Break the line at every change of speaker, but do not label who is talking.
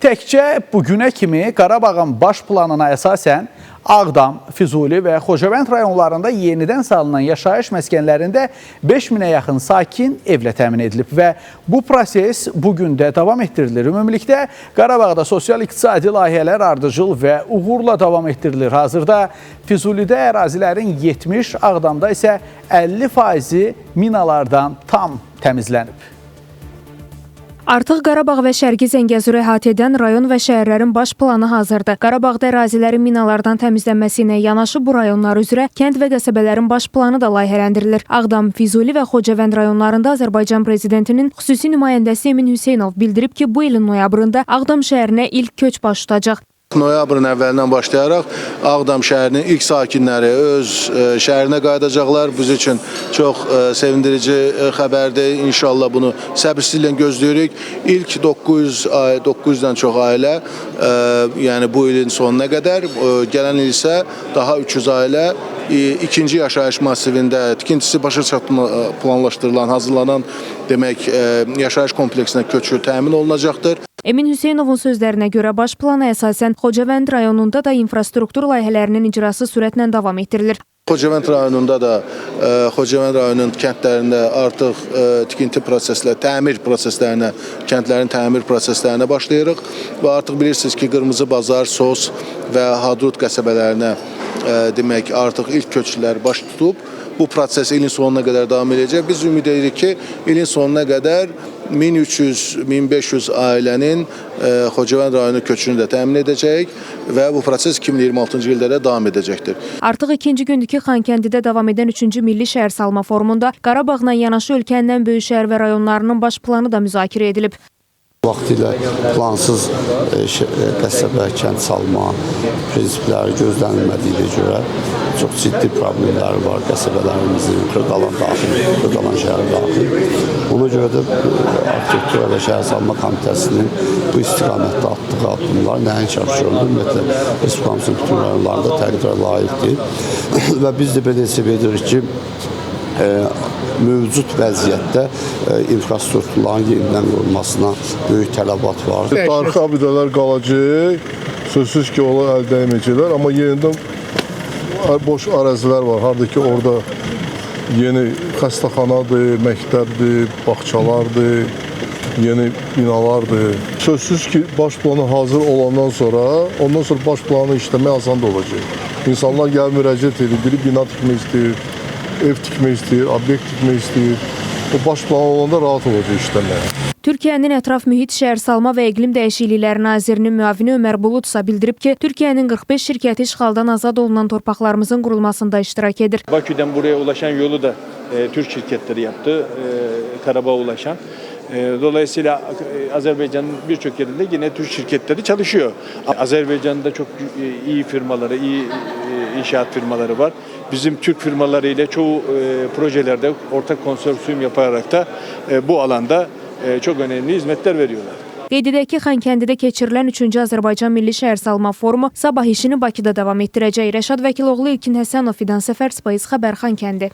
Təkcə bugünə kimi Qarabağın baş planına əsasən Ağdam, Füzuli və Xocavənd rayonlarında yenidən salınan yaşayış məskənlərində 5000-ə yaxın sakin evlə təmin edilib və bu proses bugün də davam etdirilir. Ümumilikdə Qarabağda sosial-iqtisadi layihələr ardıcıl və uğurla davam etdirilir. Hazırda Füzulidə ərazilərin 70, Ağdamda isə 50%-i minalardan tam təmizlənib.
Artıq Qarabağ və Şərqi Zəngəzuru əhatə edən rayon və şəhərlərin baş planı hazırdır. Qarabağda ərazilərin minalardan təmizlənməsi ilə yanaşı bu rayonlar üzrə kənd və qəsəbələrin baş planı da layihələndirilir. Ağdam, Füzuli və Xocavənd rayonlarında Azərbaycan prezidentinin xüsusi nümayəndəsi Emin Hüseynov bildirib ki, bu ilin noyabrında Ağdam şəhərinə ilk köç baş tutacaq.
Noyabrın əvvəlindən başlayaraq Ağdam şəhərinin ilk sakinləri öz şəhərinə qayıdacaqlar. Biz üçün çox sevindirici xəbərdir. İnşallah bunu səbirsizliklə gözləyirik. İlk 900-dən çox ailə, yəni bu ilin sonuna qədər, gələn il isə daha 300 ailə ikinci yaşayış masivində tikintisi başa çatma planlaşdırılan, hazırlanan demək yaşayış kompleksinə köçü təmin olunacaqdır.
Emin Hüseynovun sözlərinə görə baş plana əsasən Xocavənd rayonunda da infrastruktur layihələrinin icrası sürətlə davam etdirilir.
Xocavənd rayonunda da, Xocavənd rayonunun kəndlərində artıq tikinti prosesləri, təmir proseslərinə, kəndlərin təmir proseslərinə başlayırıq və artıq bilirsiniz ki, Qırmızı Bazar, Sos və Hadrut qəsəbələrinə demək artıq ilk köçlər baş tutub. Bu proses ilin sonuna qədər davam edəcək. Biz ümid edirik ki, ilin sonuna qədər 1300-1500 ailənin Xocavənd rayonu köçünü də təmin edəcək və bu proses 2026-cı ildə də davam edəcəkdir.
Artıq ikinci gündür ki, Xankəndidə davam edən 3-cü Milli Şəhər Salma Forumunda Qarabağla yanaşı ölkənin ən böyük şəhər və rayonlarının baş planı da müzakirə edilib.
Vaxtilə plansız qəsəbə, kənd salma prinsipləri gözlənilmədiyinə görə çox ciddi problemləri var qəsəbələrimizin, Xırdalan daxil, Xırdalan şəhəri daxil. Ona görə də Arxitektura və Şəhər Salma Komitəsinin bu istiqamətdə atdığı addımlar nəinki absurddur, ümumiyyətlə Respublikamızın bütün rayonlarında təqdirə layiqdir və biz də belə hesab edirik ki, mövcud vəziyyətdə infrastrukturların yenidən qurulmasına böyük tələbat var.
Tarixi abidələr qalacaq, sözsüz ki, onu əldə edəcəklər, amma yenidən boş ərazilər var. Harada ki, orada yeni xəstəxanadır, məktəbdir, bağçalardır, yeni binalardır. Sözsüz ki, baş planı hazır olandan sonra, ondan sonra baş planı işləmək asan da olacaq. İnsanlar gəlib müraciət edir, biri bina tikmək istəyir, ev tikmək istəyir, obyekt tikmək istəyir. O baş plan olanda rahat olacaq işləməyə.
Türkiyənin Ətraf Mühit Şəhərsalma və İqlim Dəyişiklikləri Nazirinin müavini Ömər Bulud isə bildirib ki, Türkiyənin 45 şirkəti işğaldan azad olunan torpaqlarımızın qurulmasında iştirak edir.
Baküdən buraya ulaşan yolu da Türk şirketleri yaptı, Karabağ'a ulaşan. Dolayısıyla Azerbaycan'ın birçok yerinde yine Türk şirketleri çalışıyor. Azerbaycan'da çok iyi firmaları, iyi inşaat firmaları var. Bizim Türk firmalarıyla çoğu projelerde ortak konsorsiyum yaparak da bu alanda çok önemli hizmetler veriyorlar.
Qeyd edək ki, Xankəndidə keçirilən 3-cü Azərbaycan Milli Şəhər Salma Forumu sabah işini Bakıda davam etdirəcək. Rəşad Vəkiloğlu, İlkin Həsənov, Fidan Səfər, Space Xəbər, Xankəndi.